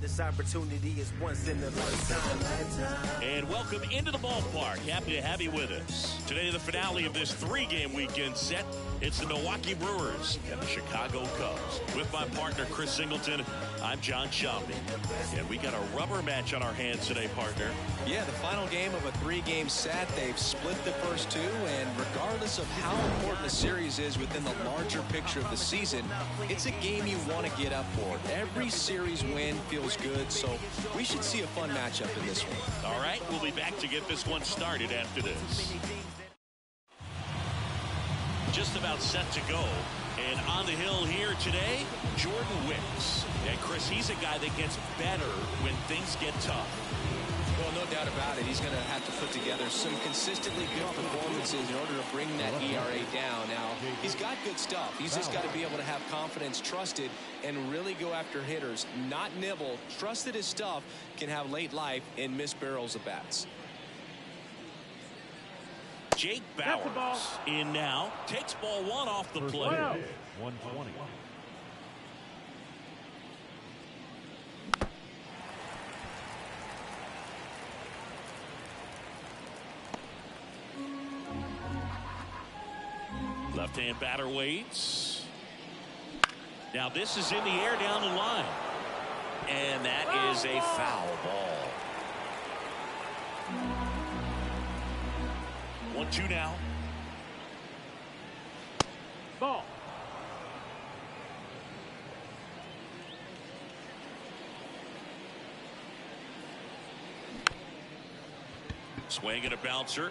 This opportunity is once in a lifetime. And welcome into the ballpark. Happy to have you with us. Today, the finale of this three-game weekend set. It's the Milwaukee Brewers and the Chicago Cubs. With my partner, Chris Singleton, I'm John Shambi. And we got a rubber match on our hands today, partner. Yeah, the final game of a three-game set. They've split the first two, and regardless of how important the series is within the larger picture of the season, it's a game you want to get up for. Every series win feels good, so we should see a fun matchup in this one. All right, we'll be back to get this one started after this. Just about set to go. And on the hill here today, Jordan Wicks. And Chris, he's a guy that gets better when things get tough. Well, no doubt about it. He's going to have to put together some consistently good performances in order to bring that ERA down. Now, he's got good stuff. He's just got to be able to have confidence, trusted, and really go after hitters, not nibble. Trust that his stuff can have late life and miss barrels of bats. Jake Bowers in now. Takes ball one off the plate. 120. Left-hand batter waits. Now this is in the air down the line. And that is a foul ball. 1-2 now. Ball. Swing and a bouncer.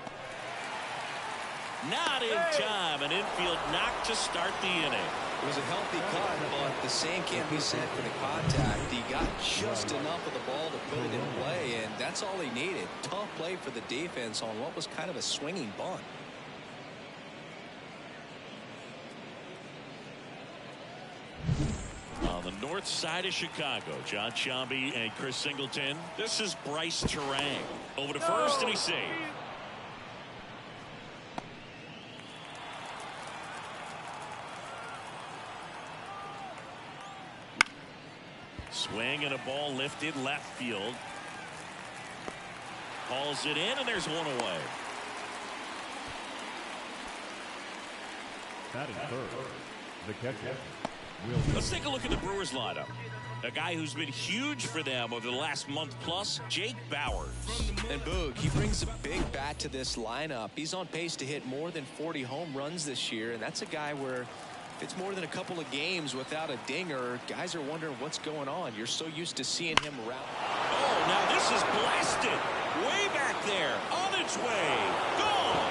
Not in time. An infield knock to start the inning. It was a healthy cut, but the same can't be said for the contact. He got just enough of the ball to put it in play, and that's all he needed. Tough play for the defense on what was kind of a swinging bunt. On the north side of Chicago, John Shambi and Chris Singleton. This is Bryce Terang. Over to first, and he's saved. Swing and a ball lifted left field. Hauls it in, and there's one away. Batting third, the catcher. Let's take a look at the Brewers lineup. A guy who's been huge for them over the last month plus, Jake Bowers. And Boog, he brings a big bat to this lineup. He's on pace to hit more than 40 home runs this year, and that's a guy where it's more than a couple of games without a dinger. Guys are wondering what's going on. You're so used to seeing him around. Oh, now this is blasted. Way back there. On its way. Gone.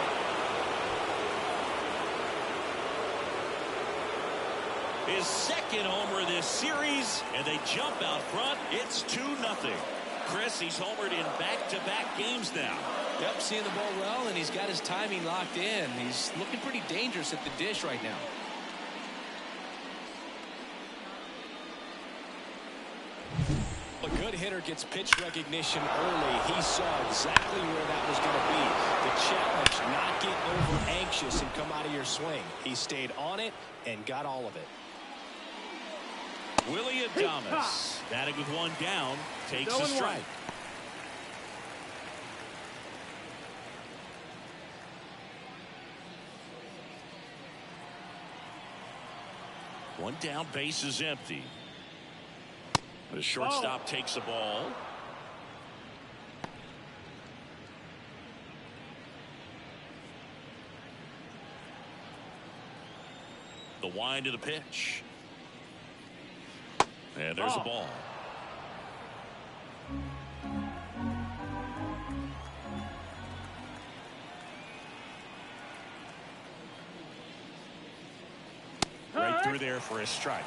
His second homer this series, and they jump out front. It's 2-0. Chris, he's homered in back-to-back games now. Yep, seeing the ball well, and he's got his timing locked in. He's looking pretty dangerous at the dish right now. A good hitter gets pitch recognition early. He saw exactly where that was going to be. The challenge, not get over anxious and come out of your swing. He stayed on it and got all of it. Willie Adames, batting with one down, takes a strike. One down, base is empty. The shortstop takes the ball. The wind of the pitch. And there's a ball. Right through there for a strike.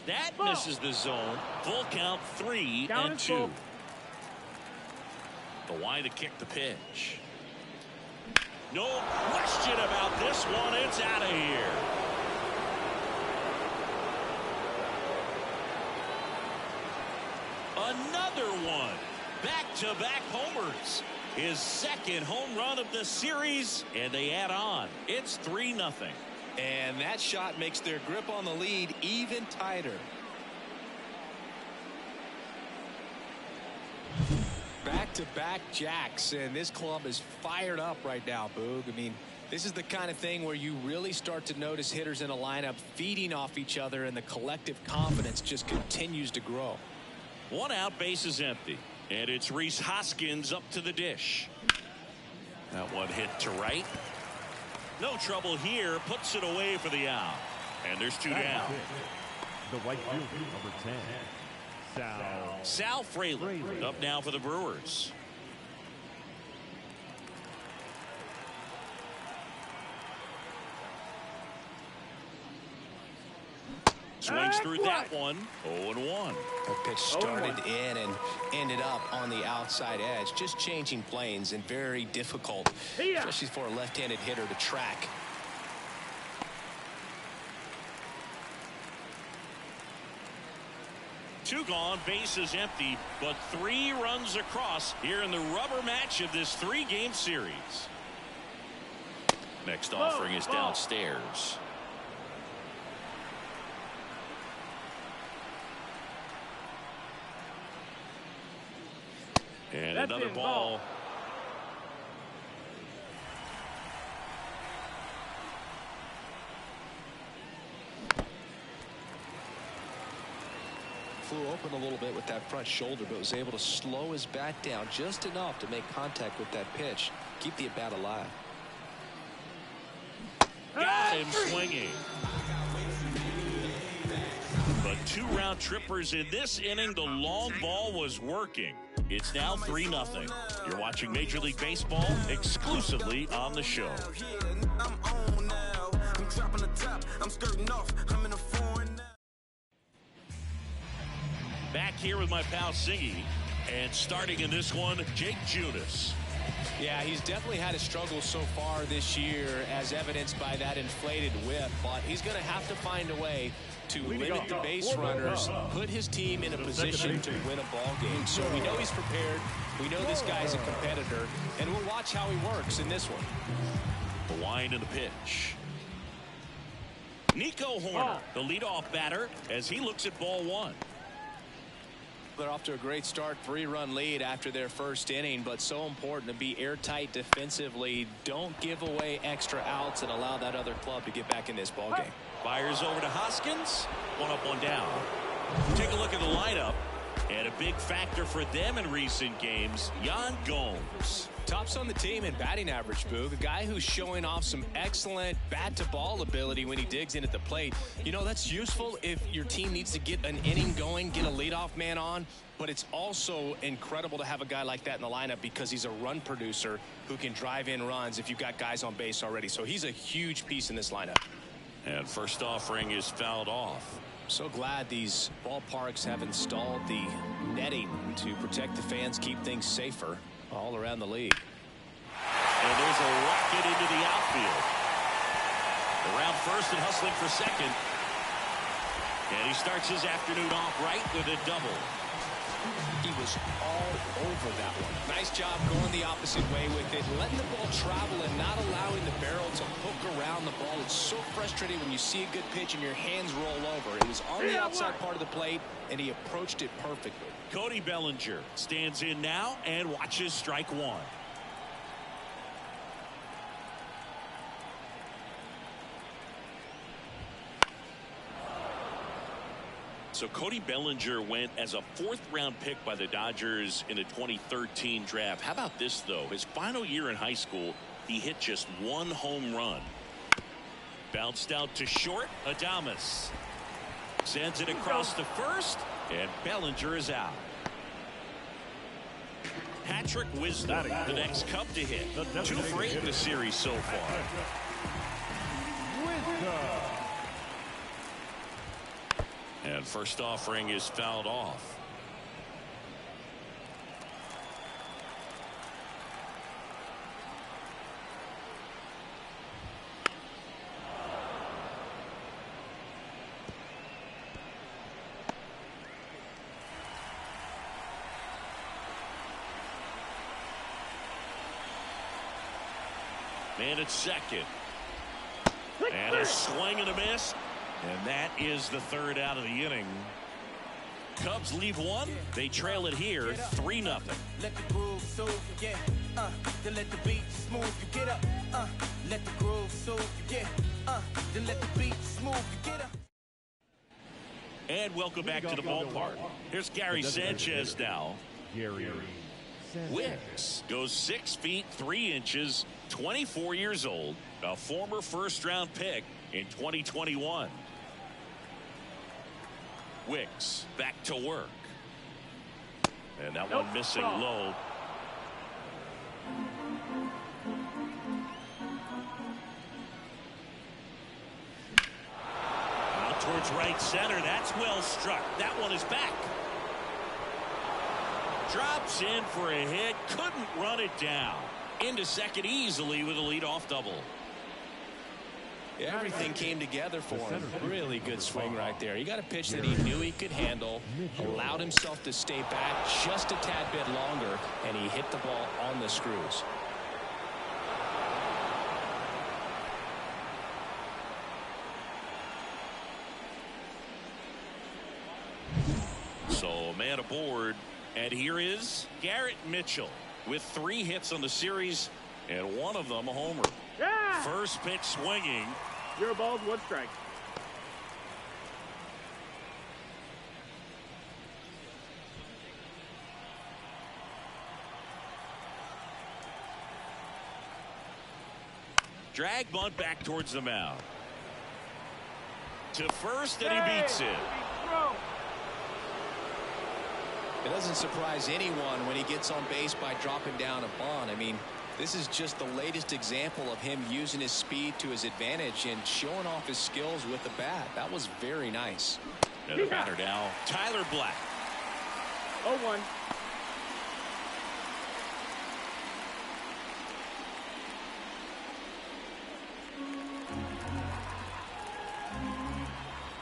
That misses the zone. Full count, 3-2. The wind to kick the pitch. No question about this one. It's out of here. Another one. Back-to-back homers. His second home run of the series, and they add on. It's 3-0. And that shot makes their grip on the lead even tighter. Back-to-back jacks, and this club is fired up right now, Boog. I mean, this is the kind of thing where you really start to notice hitters in a lineup feeding off each other, and the collective confidence just continues to grow. 1 out, base is empty. And it's Rhys Hoskins up to the dish. That one hit to right. No trouble here. Puts it away for the out. And there's 2 down. The right fielder, number 10, Sal Fraley up now for the Brewers. Swings through that one. 0-1. The pitch started in and ended up on the outside edge. Just changing planes and very difficult, especially for a left-handed hitter to track. Two gone, base is empty, but 3 runs across here in the rubber match of this 3-game series. Next offering is downstairs. And another ball. Flew open a little bit with that front shoulder, but was able to slow his bat down just enough to make contact with that pitch. Keep the at-bat alive. Got him swinging. But 2 round trippers in this inning. The long ball was working. It's now 3-0. You're watching Major League Baseball exclusively on the show. Back here with my pal Singy, and starting in this one, Jake Junis. Yeah, he's definitely had a struggle so far this year, as evidenced by that inflated whip, but he's going to have to find a way to limit the base runners, put his team in a position to win a ball game. So we know he's prepared. We know this guy's a competitor, and we'll watch how he works in this one. The wind and the pitch. Nico Horner, the leadoff batter, as he looks at ball 1. They're off to a great start, 3-run lead after their first inning, but so important to be airtight defensively. Don't give away extra outs and allow that other club to get back in this ball game. Fires over to Hoskins. 1 up, 1 down. Take a look at the lineup, and a big factor for them in recent games, Yan Gomes. Tops on the team in batting average, Boog. A guy who's showing off some excellent bat-to-ball ability when he digs in at the plate. You know, that's useful if your team needs to get an inning going, get a leadoff man on. But it's also incredible to have a guy like that in the lineup because he's a run producer who can drive in runs if you've got guys on base already. So he's a huge piece in this lineup. And first offering is fouled off. So glad these ballparks have installed the netting to protect the fans, keep things safer all around the league. And there's a rocket into the outfield. Around first and hustling for second. And he starts his afternoon off right with a double. He was all over that one. Nice job going the opposite way with it, letting the ball travel and not allowing the barrel to hook around the ball. It's so frustrating when you see a good pitch and your hands roll over. It was on the outside part of the plate, and he approached it perfectly. Cody Bellinger stands in now and watches strike 1. So Cody Bellinger went as a 4th-round pick by the Dodgers in the 2013 draft. How about this, though? His final year in high school, he hit just 1 home run. Bounced out to short. Adames sends it across to first, and Bellinger is out. Patrick Wisdom, the next Cub to hit. 2 for 8 in the series so far. And first offering is fouled off. Man at second. And a swing and a miss. And that is the third out of the inning. Cubs leave one. They trail it here 3-0. Let the groove soothe you, yeah. Then let the beat smooth you. Get up, let the groove soothe you, yeah. Then let the beat smooth you. Get up. And welcome back to the ballpark. Here's Gary Sanchez now. Wicks goes 6 feet 3 inches, 24 years old, a former first-round pick in 2021. Wicks back to work. And that one missing low. Out towards right center. That's well struck. That one is back. Drops in for a hit. Couldn't run it down. Into second easily with a leadoff double. Everything came together for him. Really good swing right there. He got a pitch that he knew he could handle, allowed himself to stay back just a tad bit longer, and he hit the ball on the screws. So man aboard, and here is Garrett Mitchell with 3 hits on the series, and one of them a homer. Yeah! First pitch swinging. 0 balls, 1 strike. Drag bunt back towards the mound. To first, and he beats it. It doesn't surprise anyone when he gets on base by dropping down a bunt. I mean, this is just the latest example of him using his speed to his advantage and showing off his skills with the bat. That was very nice. And the batter now, Tyler Black. 0-1.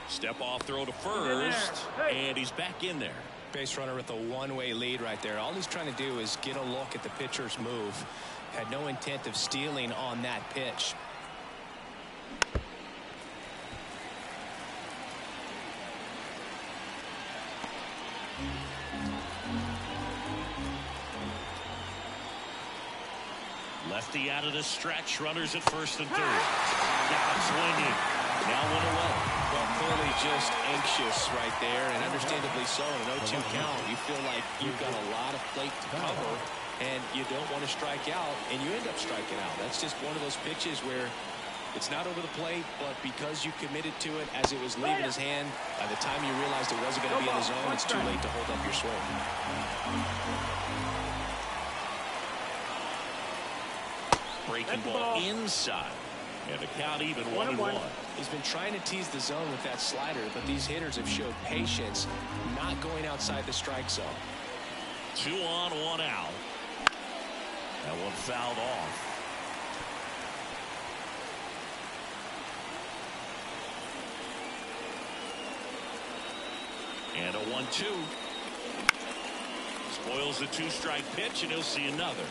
Step off throw to first, and he's back in there. Base runner with a one-way lead right there. All he's trying to do is get a look at the pitcher's move. Had no intent of stealing on that pitch. Lefty out of the stretch. Runners at first and third. Now swinging. Now 1 away. Well, clearly just anxious right there, and understandably so. An 0-2 count. You feel like you've got a lot of plate to cover, and you don't want to strike out, and you end up striking out. That's just one of those pitches where it's not over the plate, but because you committed to it as it was leaving his hand, by the time you realized it wasn't going to be in the zone, it's too late to hold up your swing. Breaking ball inside. And the count even 1-1. He's been trying to tease the zone with that slider, but these hitters have showed patience, not going outside the strike zone. 2 on, 1 out. That one fouled off. And a 1-2. Spoils the 2-strike pitch, and he'll see another.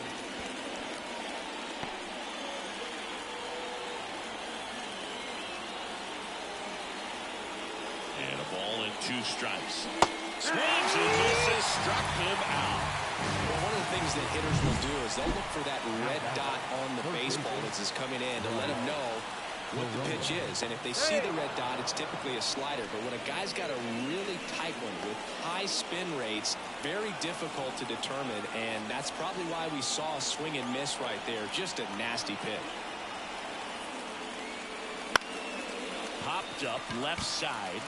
And a ball and 2 strikes. Swings and misses, struck him out. Well, one of the things that hitters will do is they'll look for that red dot on the baseball as it's coming in to let them know what the pitch is. And if they see the red dot, it's typically a slider. But when a guy's got a really tight one with high spin rates, very difficult to determine. And that's probably why we saw a swing and miss right there. Just a nasty pitch. Popped up left side.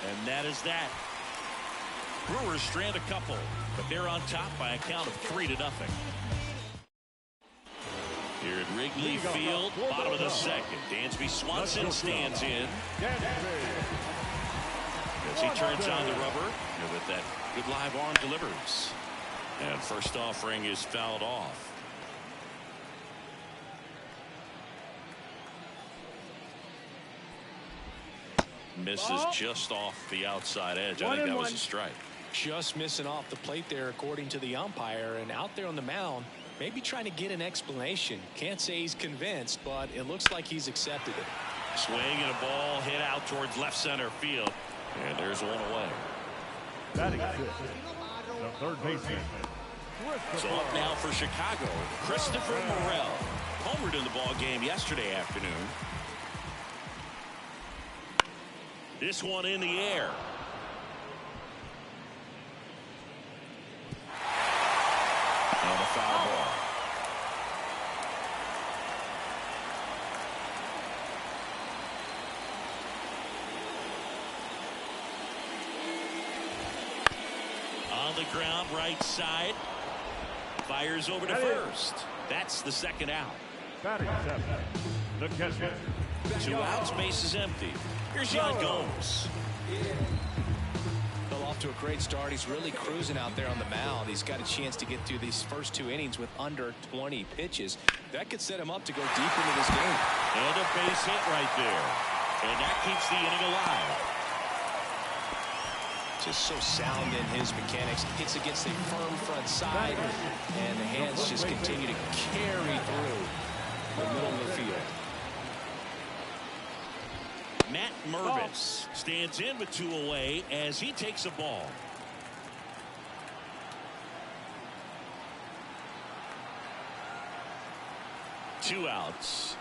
And that is that. Brewers strand a couple, but they're on top by a count of 3-0. Here at Wrigley Field, bottom of the second. Dansby Swanson stands in. As he turns on the rubber, and with that good live arm delivers. And first offering is fouled off. Misses just off the outside edge. I think that was a strike. Just missing off the plate there, according to the umpire. And out there on the mound, Maybe trying to get an explanation. Can't say he's convinced, but it looks like he's accepted it. Swing and a ball hit out towards left center field. And there's one away. Batting fifth, the third baseman. So up now for Chicago, Christopher Morel. Homered in the ball game yesterday afternoon. This one in the air. And a foul ball. On the ground, right side. Fires over to first. That's the second out. Batting seventh, the catcher. 2 outs, base is empty. Here's Yan Gomes. Well, off to a great start. He's really cruising out there on the mound. He's got a chance to get through these first 2 innings with under 20 pitches. That could set him up to go deep into this game. And a base hit right there. And that keeps the inning alive. Just so sound in his mechanics. Hits against a firm front side. And the hands just continue to carry through the middle of the field. Matt Mervis stands in with 2 away as he takes a ball. Two outs.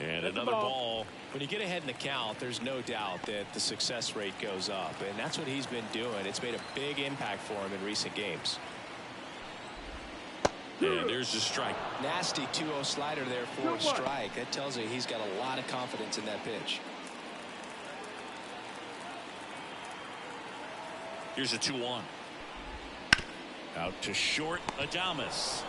And another ball. When you get ahead in the count, there's no doubt that the success rate goes up. And that's what he's been doing. It's made a big impact for him in recent games. And there's the strike. Nasty 2-0 slider there for a strike. That tells you he's got a lot of confidence in that pitch. Here's a 2-1. Out to short, Adames.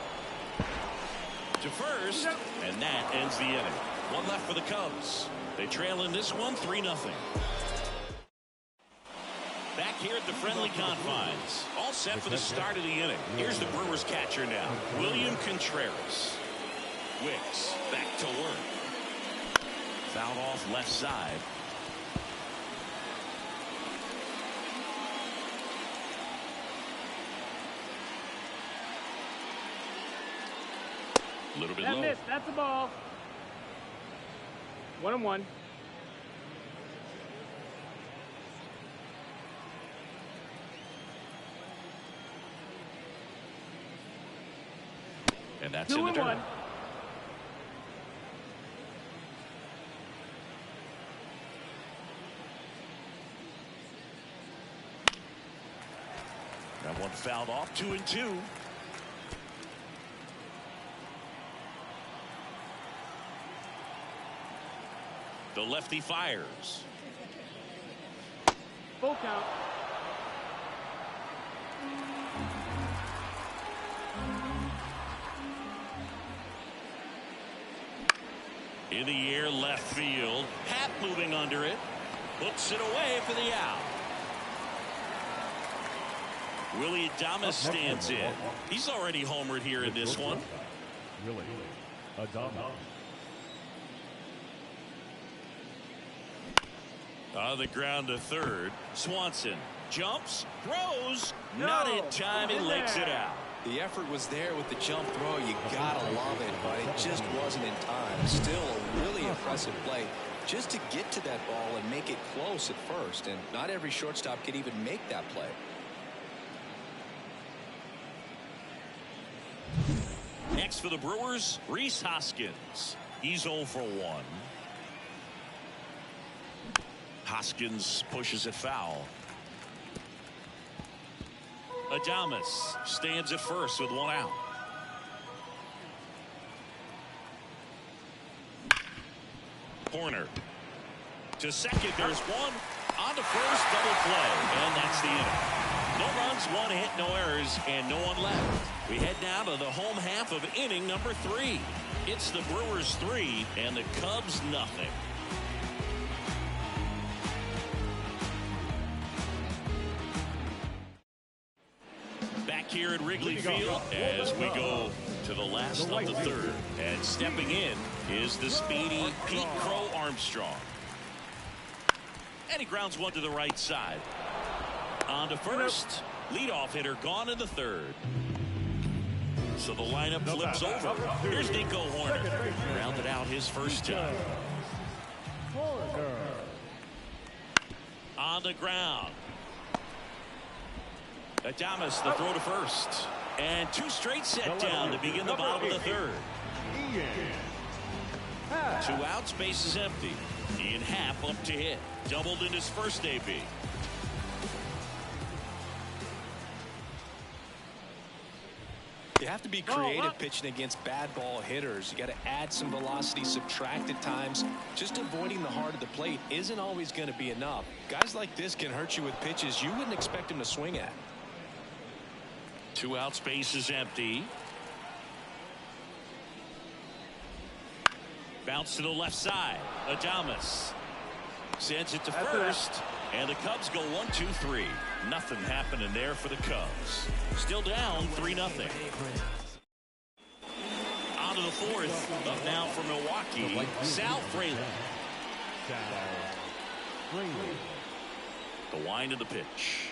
To first, and that ends the inning. One left for the Cubs. They trail in this one 3-0. Back here at the friendly confines. All set for the start of the inning. Here's the Brewers catcher now, William Contreras. Wicks back to work. Fouled off left side. A little bit low. Missed. That's a ball. 1-1. And that's in the dirt. 2-1. That one fouled off. 2-2. The lefty fires. Full count. In the air, left field. Happ moving under it. Hooks it away for the out. Willie Adames stands in. He's already homered here in this one. Willie Adames. On the ground to third. Swanson jumps, throws, not in time. He legs it out. The effort was there with the jump throw. You gotta love it, but it just wasn't in time. Still a really impressive play just to get to that ball and make it close at first. And not every shortstop could even make that play. Next for the Brewers, Rhys Hoskins. He's 0 for 1. Hoskins pushes it foul. Adames stands at first with 1 out. Corner to second. There's one on to first. Double play, and that's the inning. No runs, 1 hit, no errors, and no one left. We head now to the home half of inning number 3. It's the Brewers 3 and the Cubs nothing. Here at Wrigley Field as we go to the last of the third, and stepping in is the speedy Pete Crow Armstrong, and he grounds one to the right side. On to first. Leadoff hitter gone in the third. So the lineup flips over. Here's Nico Horner. Rounded out his first time. On the ground. Adames, the throw to first. And 2 straight set down to begin the bottom of the third. 2 outs, base is empty. Ian Happ up to hit. Doubled in his first AB. You have to be creative pitching against bad ball hitters. You got to add some velocity, subtract at times. Just avoiding the heart of the plate isn't always going to be enough. Guys like this can hurt you with pitches you wouldn't expect him to swing at. 2 outs, base is empty. Bounce to the left side. Adames sends it to first. And the Cubs go 1-2-3. Nothing happening there for the Cubs. Still down 3-0. On to the fourth. Up now for Milwaukee, Sal Fraley. The wind of the pitch.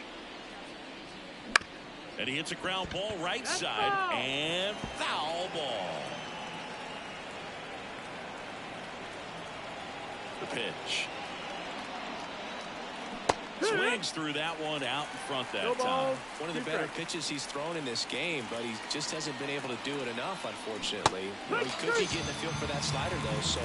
And he hits a ground ball right side. And foul ball. The pitch. Swings through that one out in front that time. One of the better pitches he's thrown in this game, but he just hasn't been able to do it enough, unfortunately. He could be getting the feel for that slider, though, so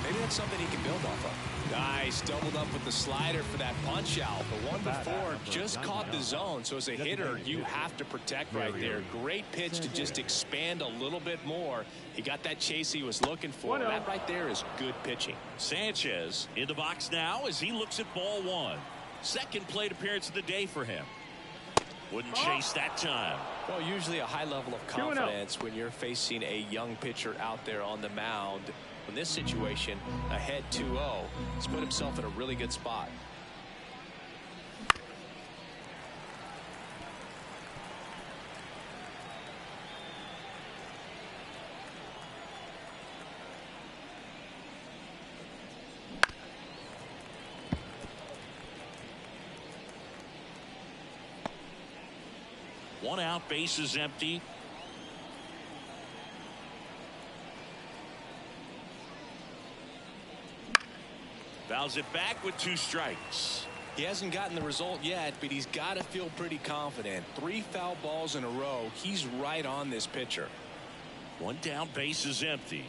maybe that's something he can build off of. Nice, doubled up with the slider for that punch out. The one before just caught the zone, so as a hitter, you have to protect right there. Great pitch to just expand a little bit more. He got that chase he was looking for. That right there is good pitching. Sanchez in the box now as he looks at ball 1. Second plate appearance of the day for him. Wouldn't chase that time. Well, usually a high level of confidence when you're facing a young pitcher out there on the mound. In this situation, ahead 2-0, he's put himself in a really good spot. One out, base is empty. Fouls it back with 2 strikes. He hasn't gotten the result yet, but he's got to feel pretty confident. 3 foul balls in a row. He's right on this pitcher. 1 down, base is empty.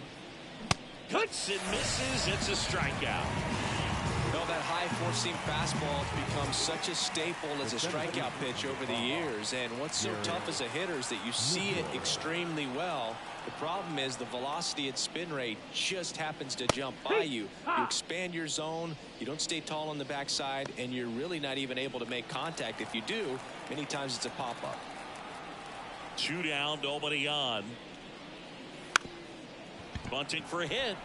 Cuts and misses. It's a strikeout. Well, that high 4-seam fastball has become such a staple as a strikeout pitch over the years. And what's so tough as a hitter is that you see it extremely well. The problem is the velocity and spin rate just happens to jump by you. You expand your zone, you don't stay tall on the backside, and you're really not even able to make contact. If you do, many times it's a pop-up. 2 down, nobody on. Bunting for a hit.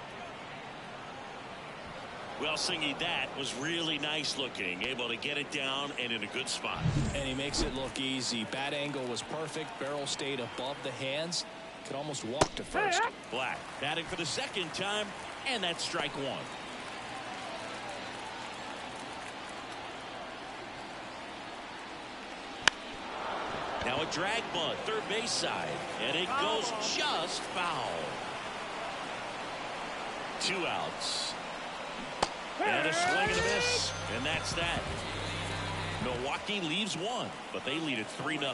Well, Singy, that was really nice looking. Able to get it down and in a good spot. And he makes it look easy. Bat angle was perfect. Barrel stayed above the hands. Could almost walk to first. Black batting for the second time, and that's strike 1. Now a drag bunt, third base side, and it goes just foul. 2 outs. And a swing and a miss, and that's that. Milwaukee leaves 1, but they lead it 3-0.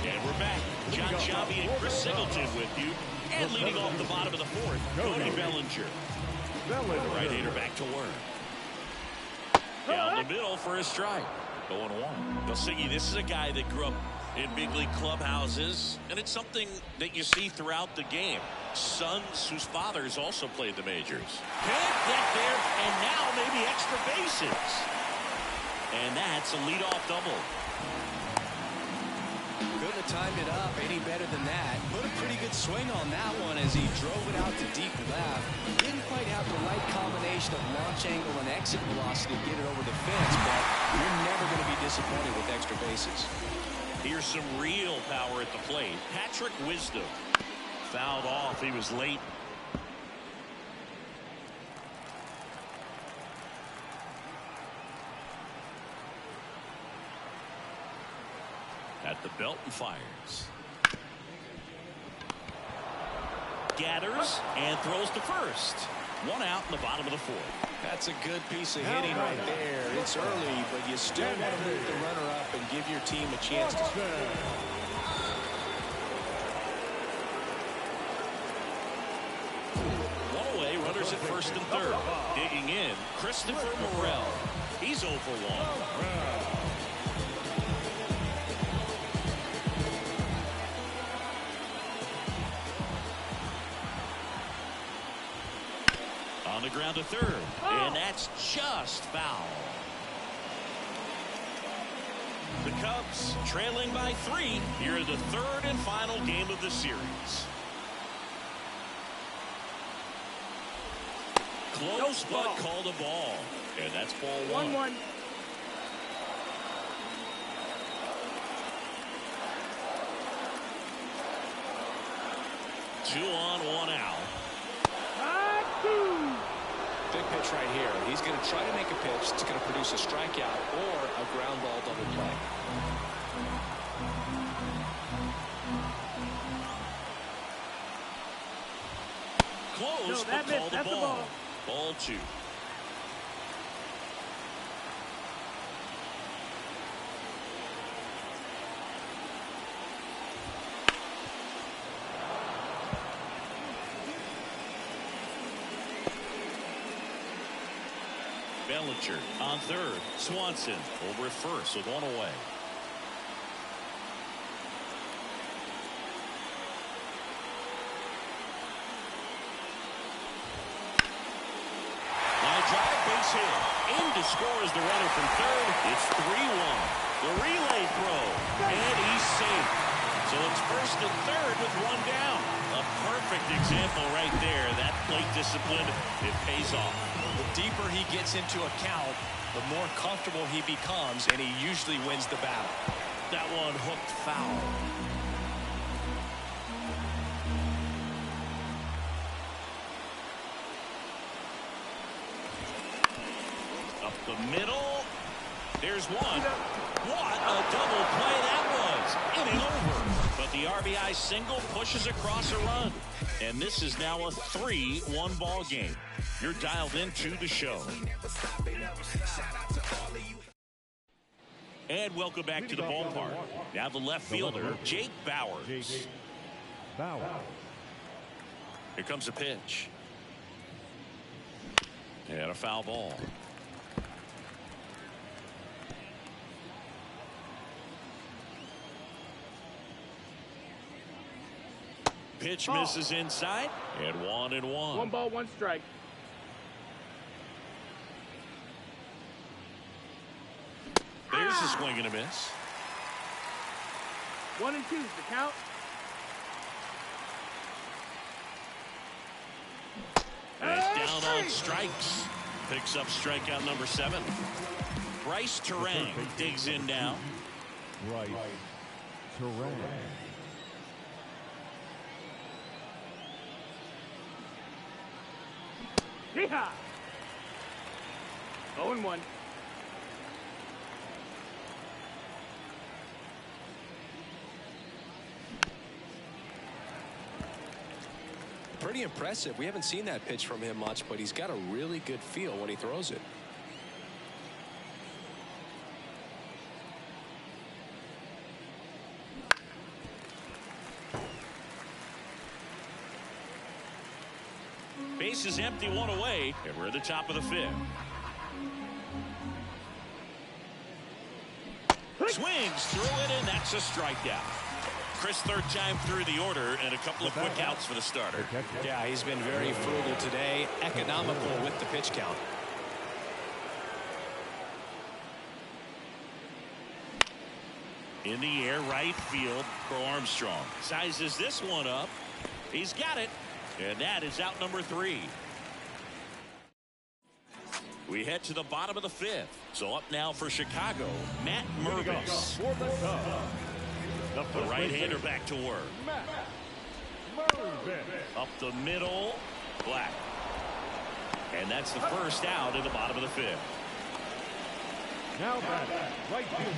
And we're back. John Shabby and Chris Singleton with you. And leading off the bottom of the 4th, Cody Bellinger. The right-hander back to work. Down the middle for a strike. 0-1. Well, Siggy, this is a guy that grew up in big league clubhouses, and it's something that you see throughout the game. Sons whose fathers also played the majors. Can't get there, and now maybe extra bases. And that's a leadoff double. Couldn't have timed it up any better than that. Put a pretty good swing on that one as he drove it out to deep left. Didn't quite have the right combination of launch angle and exit velocity to get it over the fence, but you're never going to be disappointed with extra bases. Here's some real power at the plate. Patrick Wisdom fouled off. He was late. At the belt and fires. Gathers and throws to first. One out in the bottom of the fourth. That's a good piece of hitting right there. It's early, but you still want to move the runner up and give your team a chance to score. One away, runners at first and third. Digging in, Christopher Morel. He's 0 for 1. On the ground to third, and that's just foul. The Cubs trailing by 3 here in the third and final game of the series. Close but called a ball, and that's ball 1. 1-1. Two on, 1 out. Big pitch right here. He's going to try to make a pitch that's going to produce a strikeout or a ground ball double play. Close, but called the ball. Ball 2. Bellinger on third. Swanson over at first with 1 away. Line drive, base hit. In to score is the runner from third. It's 3-1. The relay throw, and he's safe. So it's first and third with 1 down. A perfect example right there. That plate discipline, it pays off. The deeper he gets into a count, the more comfortable he becomes, and he usually wins the battle. That one hooked foul. Up the middle. There's one. What a double play that was. Inning over. But the RBI single pushes across a run. And this is now a 3-1 ball game. You're dialed into the show. And welcome back to the ballpark. Now the left fielder, Jake Bauers. Here comes a pitch. And a foul ball. Pitch misses inside, and 1-1. 1 ball, 1 strike. There's a swing and a miss. 1 and 2 is the count. And he's down on strikes. Picks up strikeout number 7. Bryce Terang digs in now. Bryce Terang. Yeehaw! 0-1. Pretty impressive. We haven't seen that pitch from him much, but he's got a really good feel when he throws it. Base is empty, 1 away, and we're at the top of the 5th. Swings through it, and that's a strikeout. Chris, third time through the order, and a couple of quick outs for the starter. Yeah, he's been very frugal today, economical with the pitch count. In the air, right field for Armstrong. Sizes this one up. He's got it. And that is out number 3. We head to the bottom of the 5th. So up now for Chicago, Matt Mervis. The right-hander back to work. Up the middle, Black. And that's the first out in the bottom of the 5th. Now batting, right fielder,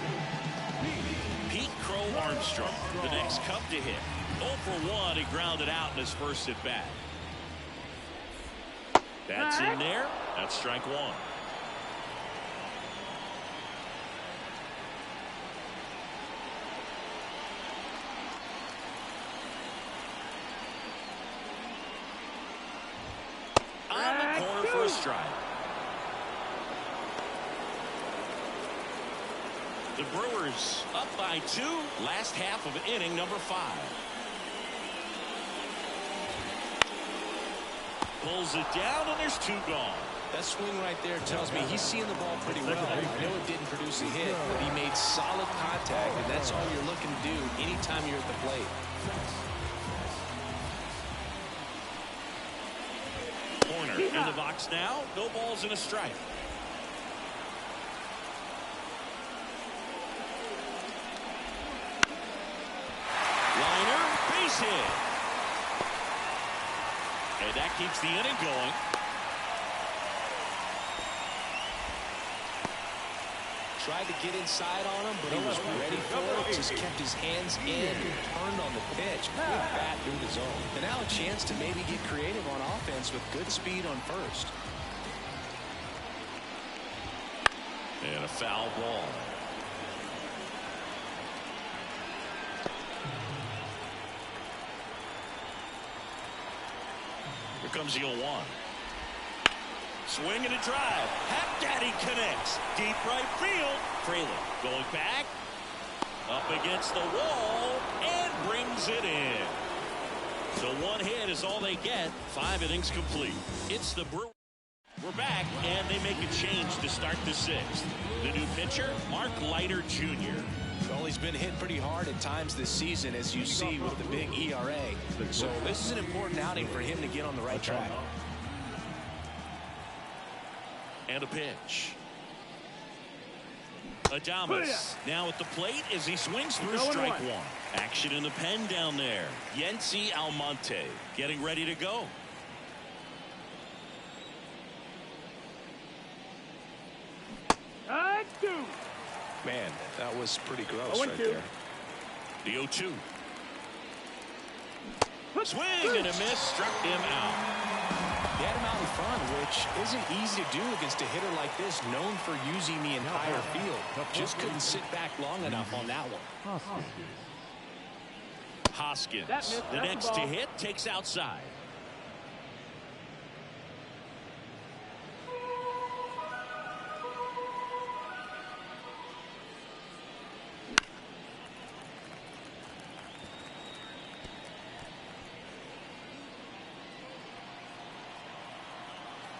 Pete Crow Armstrong, the next Cub to hit. 0 for 1. He grounded out in his first at bat. That's in there. That's strike one. On the corner for a strike. The Brewers up by 2. Last half of inning number 5. Pulls it down, and there's 2 gone. That swing right there tells me he's seeing the ball pretty well. I know it didn't produce a hit, but he made solid contact, and that's all you're looking to do anytime you're at the plate. Corner in the box now. No balls and a strike. Liner, base hit. And that keeps the inning going. Tried to get inside on him, but he was ready for it. Just kept his hands in and turned on the pitch. Good bat through the zone. And now a chance to maybe get creative on offense with good speed on first. And a foul ball. Here comes the 0-1. Swing and a drive. Daddy connects. Deep right field. Fraley going back. Up against the wall. And brings it in. So 1 hit is all they get. 5 innings complete. It's the Brewers. We're back, and they make a change to start the 6th. The new pitcher, Mark Leiter Jr. Well, he's been hit pretty hard at times this season, as you see with the big ERA. So this is an important outing for him to get on the right track. And a pitch. Adames now at the plate as he swings through strike 1. Action in the pen down there. Yency Almonte getting ready to go. Man, that was pretty gross right there. The 0-2. Swing and a miss, struck him out. He had him out in front, which isn't easy to do against a hitter like this, known for using the entire field. Just couldn't sit back long enough on that one. Hoskins, the next to hit, takes outside.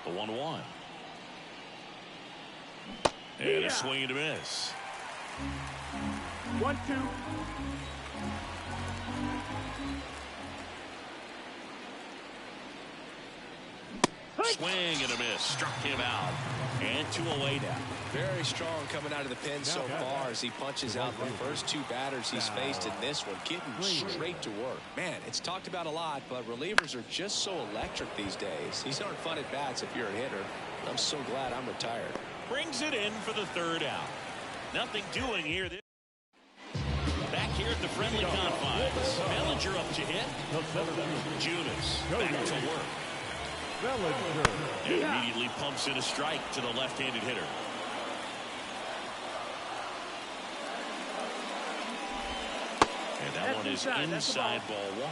The 1-1. And a swing and a miss. 1-2. Swing and a miss. Struck him out. And 2 away now. Very strong coming out of the pen so far as he punches out the first 2 batters he's faced in this one. Getting straight to work. Man, it's talked about a lot, but relievers are just so electric these days. These aren't fun at bats if you're a hitter. I'm so glad I'm retired. Brings it in for the 3rd out. Nothing doing here. Back here at the friendly confines. Bellinger up to hit. Junis back to work. And immediately pumps in a strike to the left-handed hitter. And that one is inside ball 1.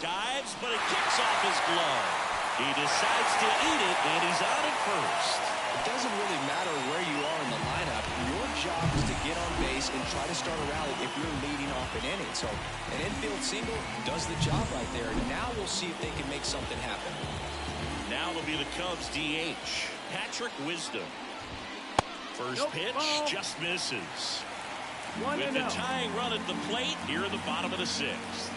Dives, but it kicks off his glove. He decides to eat it, and he's on at first. It doesn't really matter where you are in the lineup. Your job is to get on base and try to start a rally if you're leading off an inning. So an infield single does the job right there. Now we'll see if they can make something happen. Now it'll be the Cubs DH, Patrick Wisdom. First pitch just misses. With the tying run at the plate here in the bottom of the 6th.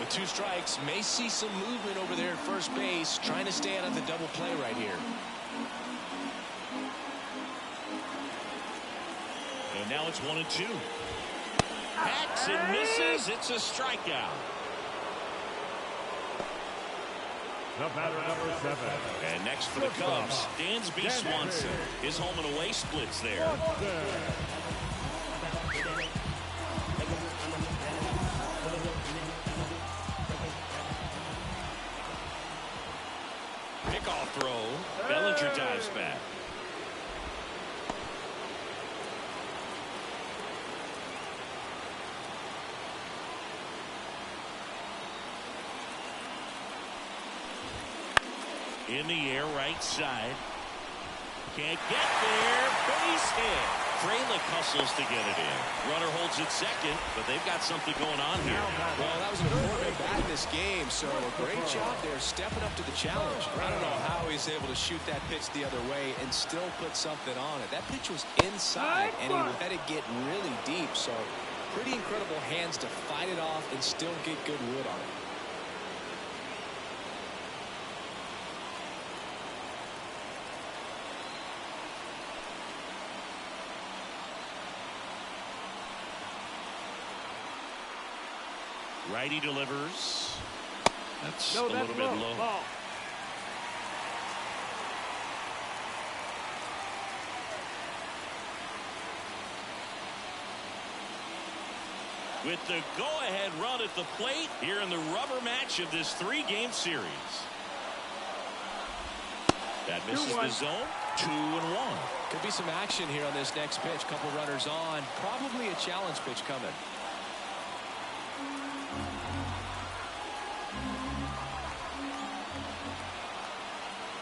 With 2 strikes, may see some movement over there at first base, trying to stay out of the double play right here. And now it's 1-2. Hacks and misses. It's a strikeout. The batter, number 7. And next for the Cubs, Dansby Swanson. His home and away splits there. Pickoff throw. Bellinger dives back. In the air, right side. Can't get there. Base hit. Frelick hustles to get it in. Runner holds it second, but they've got something going on here. Well, that was an important bat in this game, so a great job there stepping up to the challenge. I don't know how he's able to shoot that pitch the other way and still put something on it. That pitch was inside, and he let it get really deep, so pretty incredible hands to fight it off and still get good wood on it. Righty delivers. That's a little bit low. Ball. With the go-ahead run at the plate here in the rubber match of this 3-game series. That misses the zone. 2-1. Could be some action here on this next pitch. Couple runners on. Probably a challenge pitch coming.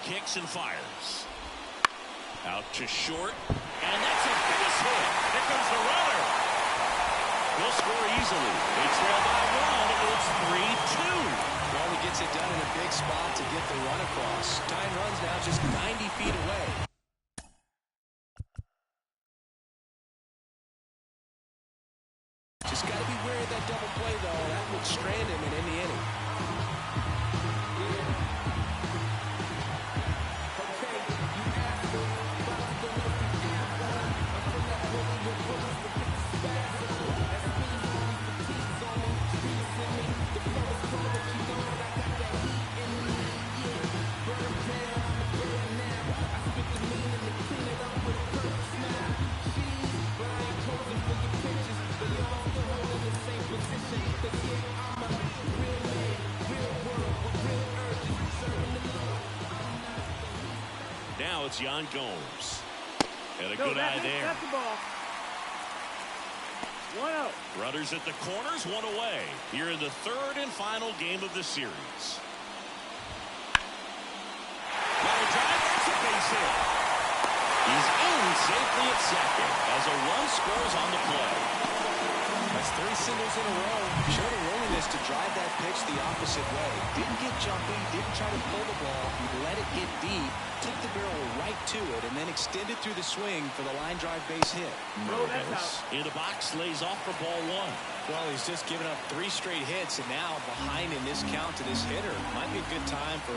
Kicks and fires. Out to short. And that's a base hit. Here comes the runner. He'll score easily. They trail by 1. It's 3-2. Well, he gets it done in a big spot to get the run across. Tying runs now just 90 feet away. Just got to be wary of that double play, though. That would strand him in any inning. Now it's Yan Gomes. And a good eye there. That's the ball. 1-0. Runners at the corners, 1 away. Here in the 3rd and final game of the series. Line drive, that's a base hit. He's in safely at second as a run scores on the play. That's 3 singles in a row. Showed a willingness to drive that pitch the opposite way. Didn't get jumpy, didn't try to pull the ball. He let it get deep, took the barrel right to it, and then extended through the swing for the line drive base hit. Murvis in the box, lays off for ball 1. Well, he's just given up 3 straight hits, and now behind in this count to this hitter. Might be a good time for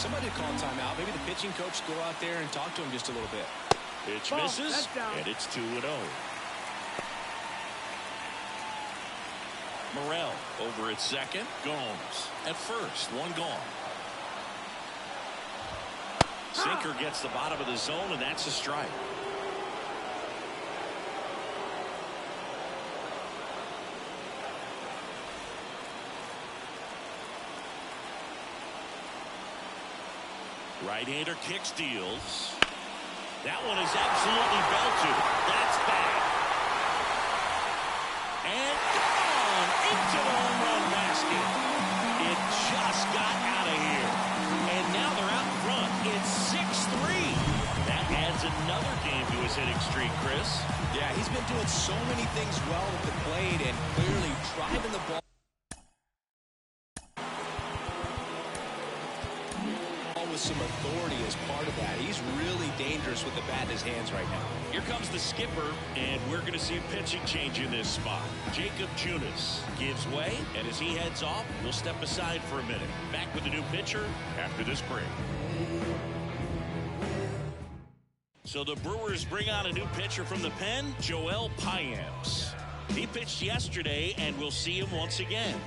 somebody to call a timeout. Maybe the pitching coach go out there and talk to him just a little bit. Pitch misses, and it's 2-0. Morel over at second. Gomes at first. 1 gone. Sinker gets the bottom of the zone, and that's a strike. Right-hander kicks, deals. That one is absolutely belted. That's back. And gone into the home run basket. It just got out of here. And now they're out in front. It's 6-3. That adds another game to his hitting streak, Chris. Yeah, he's been doing so many things well with the plate and clearly driving the ball with some authority as part of that. He's really dangerous with the bat in his hands right now. Here comes the skipper, and we're going to see a pitching change in this spot. Jacob Junis gives way, and as he heads off, we'll step aside for a minute. Back with the new pitcher after this break. So the Brewers bring on a new pitcher from the pen, Joel Payamps. He pitched yesterday, and we'll see him once again.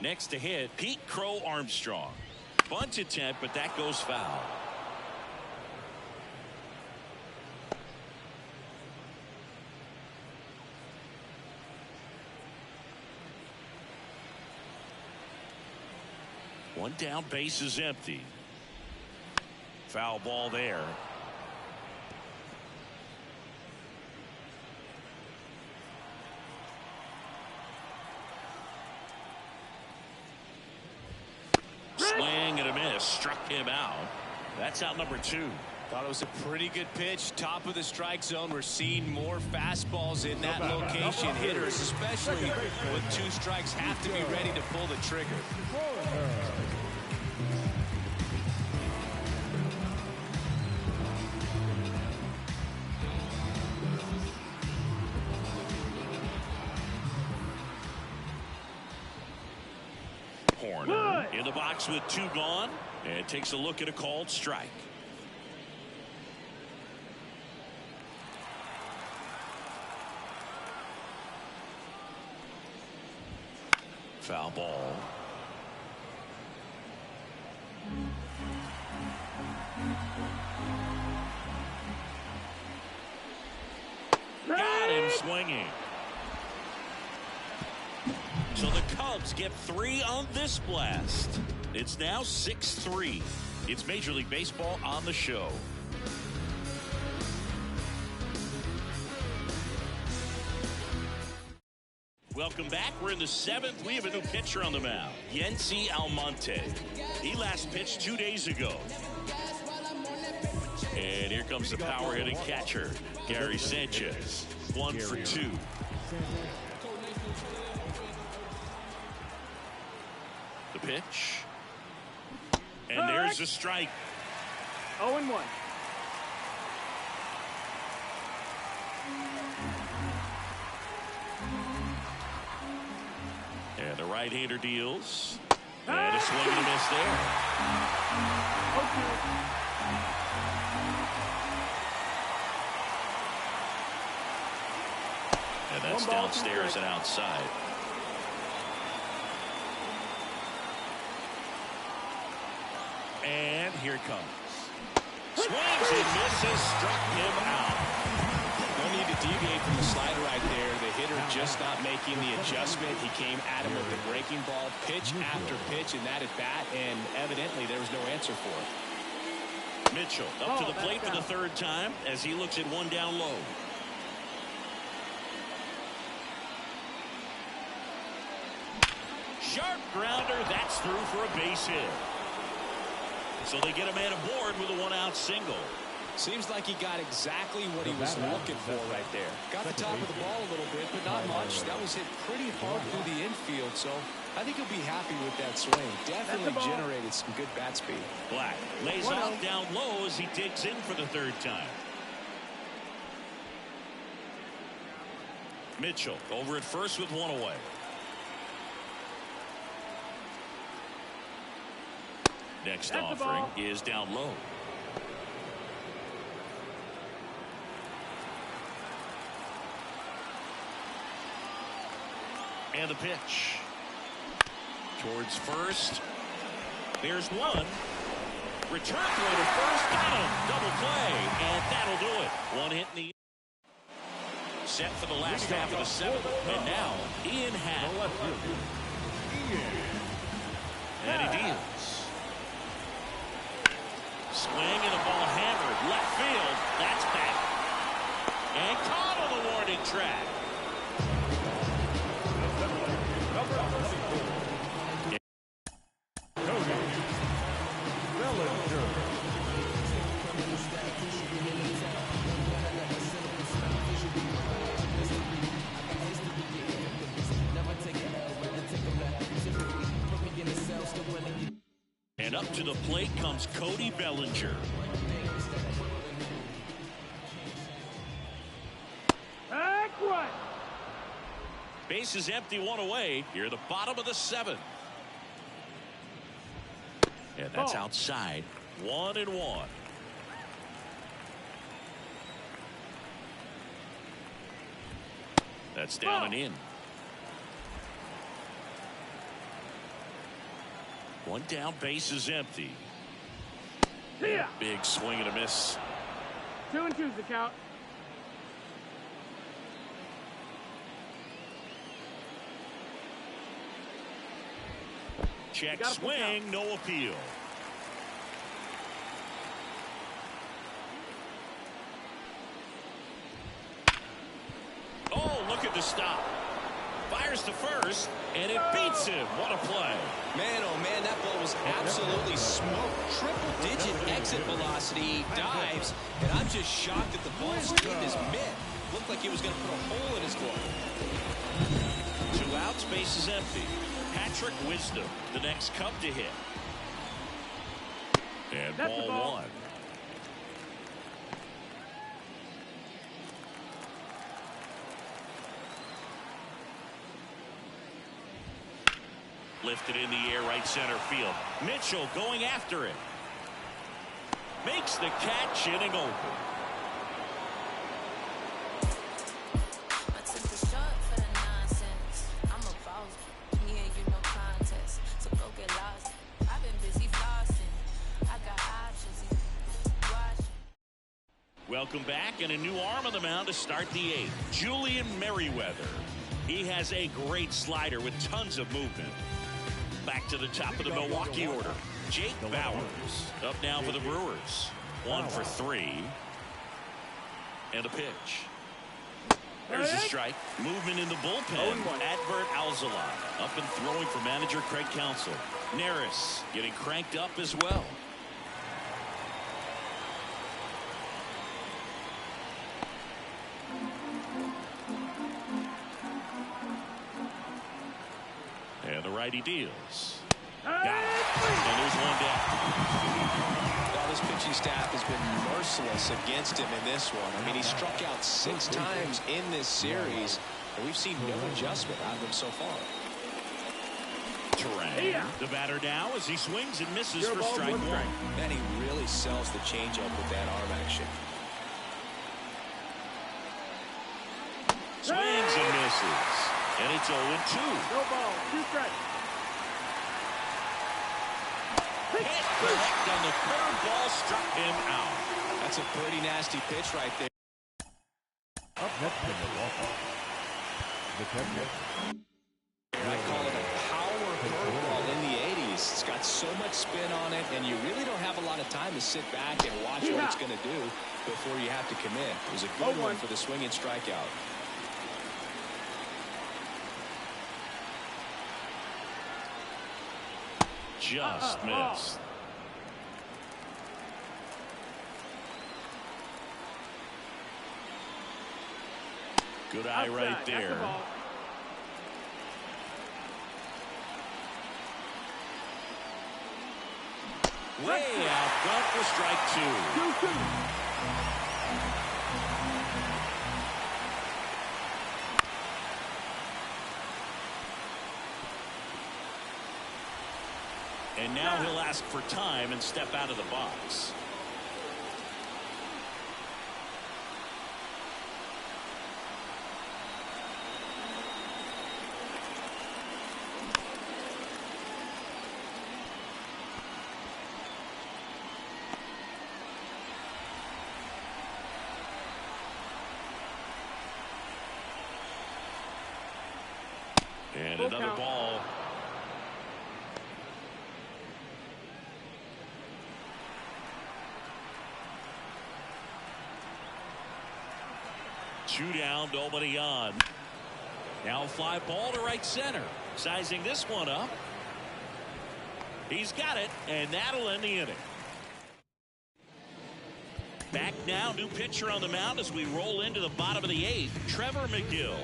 Next to hit, Pete Crow Armstrong. Bunt attempt, but that goes foul. One down, base is empty. Foul ball there. Swing and a miss, struck him out. That's out number 2. Thought it was a pretty good pitch, top of the strike zone. We're seeing more fastballs in that location. Hitters, especially with 2 strikes, have to be ready to pull the trigger. Horner in the box with 2 gone, and takes a look at a called strike. Foul ball. Got him swinging. So the Cubs get 3 on this blast. It's now 6-3. It's Major League Baseball on the show. Welcome back. We're in the 7th. We have a new pitcher on the mound, Yency Almonte. He last pitched 2 days ago. And here comes the power hitting catcher, Gary Sanchez. 1 for 2. The pitch. And there's a strike. 0-1. And the right-hander deals. And a swing and a miss there. And that's downstairs and outside. And here it comes. Swings and misses, struck him out. No need to deviate from the slider right there. The hitter just not making the adjustment. He came at him with the breaking ball, pitch after pitch in that at bat, and evidently there was no answer for it. Mitchell up to the plate for the 3rd time as he looks at 1 down low. Sharp grounder, that's through for a base hit. So they get a man aboard with a 1-out single. Seems like he got exactly what he was looking for right there. Got the top of the ball a little bit, but not much. That was hit pretty hard through the infield, so I think he'll be happy with that swing. Definitely generated some good bat speed. Black lays off down low as he digs in for the 3rd time. Mitchell over at first with 1 away. Next offering is down low. And the pitch. Towards first. There's 1. Return throw to first. Got him. Double play. And that'll do it. 1 hit in the set for the last half of the 7th. And now Ian Happ. And he deals. Swing and the ball hammered. Left field. That's back. And caught on the warning track. up to the plate comes Cody Bellinger. Base is empty, one away. Here, the bottom of the seventh. And that's outside. 1-1. That's down and in. One down, base is empty. Yeah. Big swing and a miss. 2-2's the count. Check swing, no appeal. Oh, look at the stop. Fires to first, and it beats him. What a play. Man, oh man, that ball was absolutely smoked. Triple-digit exit velocity, dives, and I'm just shocked that the ball stayed in his mitt. Looked like he was going to put a hole in his glove. 2 outs, base is empty. Patrick Wisdom, the next Cub to hit. And ball 1. Lifted in the air, right center field. Mitchell going after it. Makes the catch, inning over. Welcome back, and a new arm on the mound to start the 8th. Julian Merriweather. He has a great slider with tons of movement. Back to the top of the Milwaukee order. Jake Bauers up now for the Brewers. 1 for 3. And a pitch. There's a strike. Movement in the bullpen. Adbert Alzolay up and throwing for manager Craig Counsell. Neris getting cranked up as well. And the righty deals. Got it. And there's one down. Well, this pitching staff has been merciless against him in this one. I mean, he struck out 6 times in this series, and we've seen no adjustment out of him so far. Terrain. The batter now as he swings and misses for strike 1. Man, he really sells the changeup with that arm action. Swings and misses. And it's 0-2. No ball, 2 strikes. Hit correct on the curveball, struck him out. That's a pretty nasty pitch right there. Up next in Milwaukee, the 10th. I call it a power curveball in the 80s. It's got so much spin on it, and you really don't have a lot of time to sit back and watch what it's going to do before you have to commit. It was a good one for the swing and strikeout. Just missed. Good eye right there. Way out front for strike 2. And now he'll ask for time and step out of the box. And another ball. Two down, nobody on. Now a fly ball to right center. Sizing this one up. He's got it, and that'll end the inning. Back now, new pitcher on the mound as we roll into the bottom of the 8th. Trevor McGill.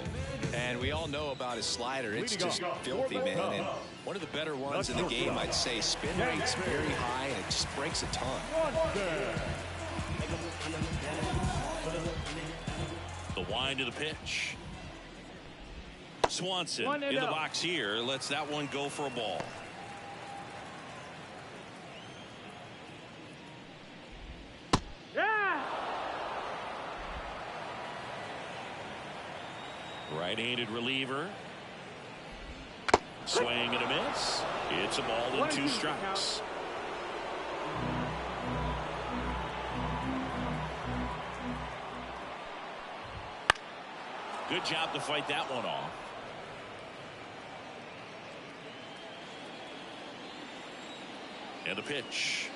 And we all know about his slider. It's just filthy, man. And one of the better ones in the game, I'd say. Spin rate's very high, and it just breaks a ton. The wind of the pitch. Swanson in the box here. Lets that one go for a ball. Right-handed reliever. Swing and a miss. It's a ball and 2 strikes. Good job to fight that one off. And the pitch.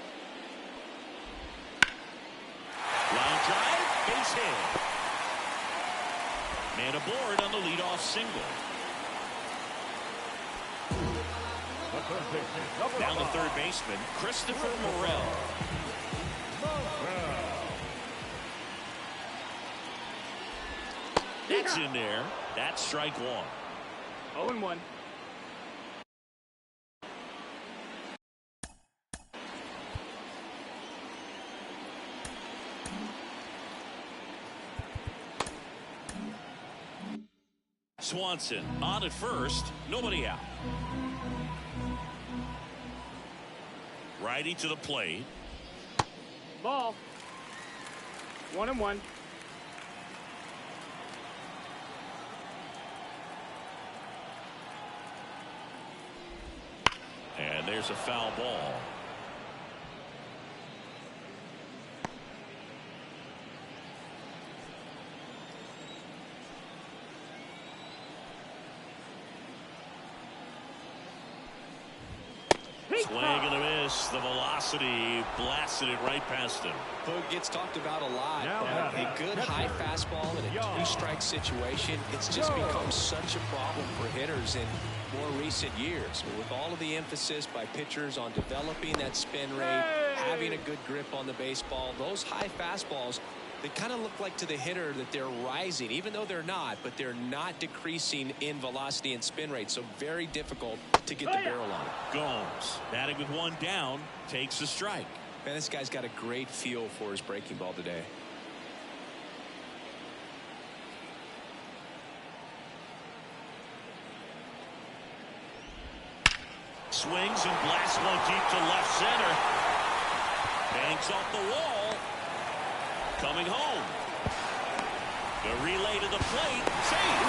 Line drive, base hit. Man aboard on the leadoff single. Down the third baseman, Christopher Morel. That's in there. That's strike 1. 0-1. Swanson on at first, nobody out. Righty to the plate. Ball. 1-1. And there's a foul ball. Swing and a miss. The velocity blasted it right past him. Boog gets talked about a lot. A good high fastball in a 2-strike situation. It's just become such a problem for hitters in more recent years. With all of the emphasis by pitchers on developing that spin rate, having a good grip on the baseball, those high fastballs, they kind of look like to the hitter that they're rising, even though they're not, but they're not decreasing in velocity and spin rate. So very difficult to get the barrel on it. Gomes, batting with 1 down, takes the strike. Man, this guy's got a great feel for his breaking ball today. Swings and blasts one deep to left center. Banks off the wall. Coming home. The relay to the plate. Save.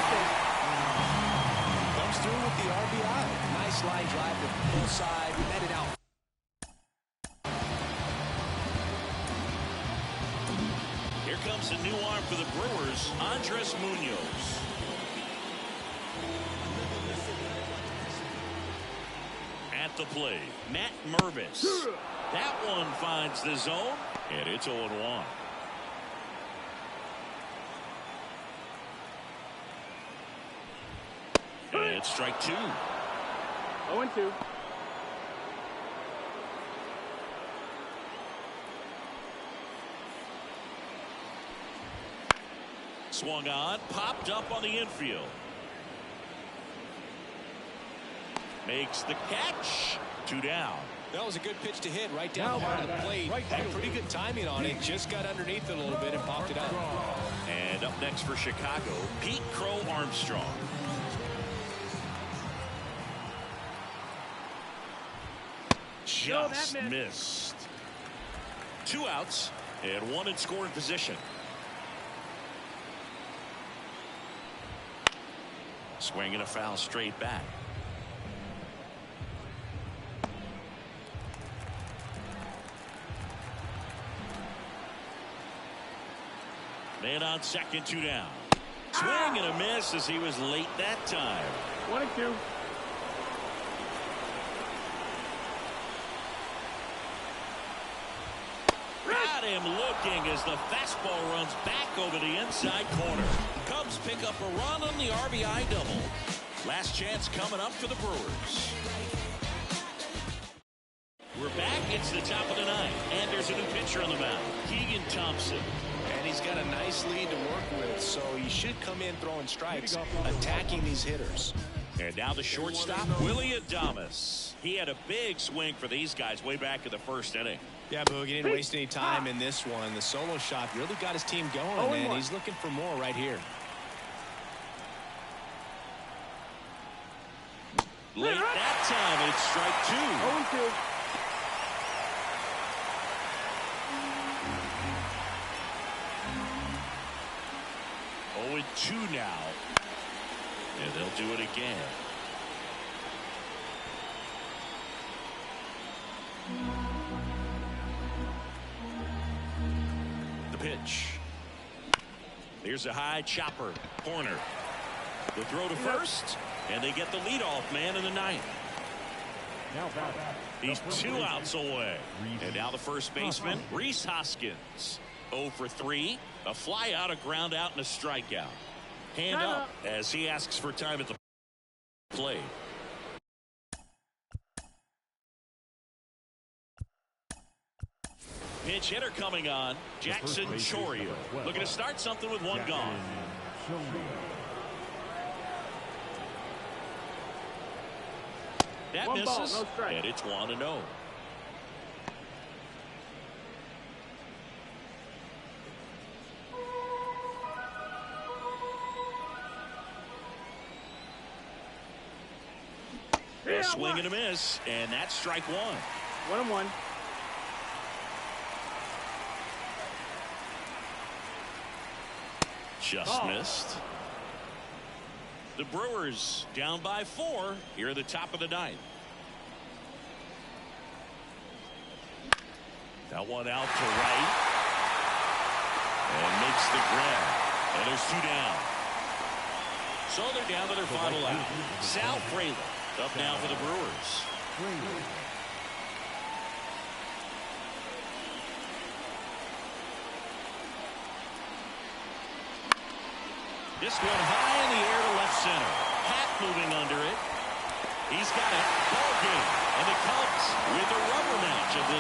Comes through with the RBI. Nice line drive to the full side. Met it out. Here comes a new arm for the Brewers, Andres Munoz. At the plate, Matt Mervis. That one finds the zone, and it's 0-1. And it's strike 2. 0-2. Swung on, popped up on the infield. Makes the catch. 2 down. That was a good pitch to hit right down the heart of the plate. Had pretty good timing on it. Just got underneath it a little bit and popped it up. And up next for Chicago, Pete Crow Armstrong. Just missed. 2 outs and 1 in scoring position. Swinging a foul straight back. Man on second, 2 down. Swing and a miss as he was late that time. 1-2. Got him looking as the fastball runs back over the inside corner. Cubs pick up a run on the RBI double. Last chance coming up for the Brewers. We're back. It's the top of the 9th, and there's a new pitcher on the mound, Keegan Thompson. And he's got a nice lead to work with, so he should come in throwing strikes, attacking these hitters. And now the shortstop, Willie Adames. He had a big swing for these guys way back in the first inning. Yeah, Boog, he didn't waste any time in this one. The solo shot really got his team going, and he's looking for more right here. Late that time, it's strike 2. 0-2 now. And they'll do it again. The pitch. Here's a high chopper. Corner. The throw to first. And they get the leadoff man in the ninth. He's 2 outs away. And now the first baseman, Rhys Hoskins. 0 for 3. A fly out, a ground out, and a strikeout. Hand up as he asks for time at the plate. Pinch hitter coming on. Jackson Chourio looking to start something with one gone. That misses, and it's 1-0. A swing and a miss, and that's strike 1. 1-1. Just missed. The Brewers down by 4 here at the top of the ninth. That one out to right. And makes the grab. And there's 2 down. So they're down to their final out. Sal Frelick up now for the Brewers. This one high in the air to left center. Hat moving under it. He's got it. Ball game. And the Cubs with a rubber match of this.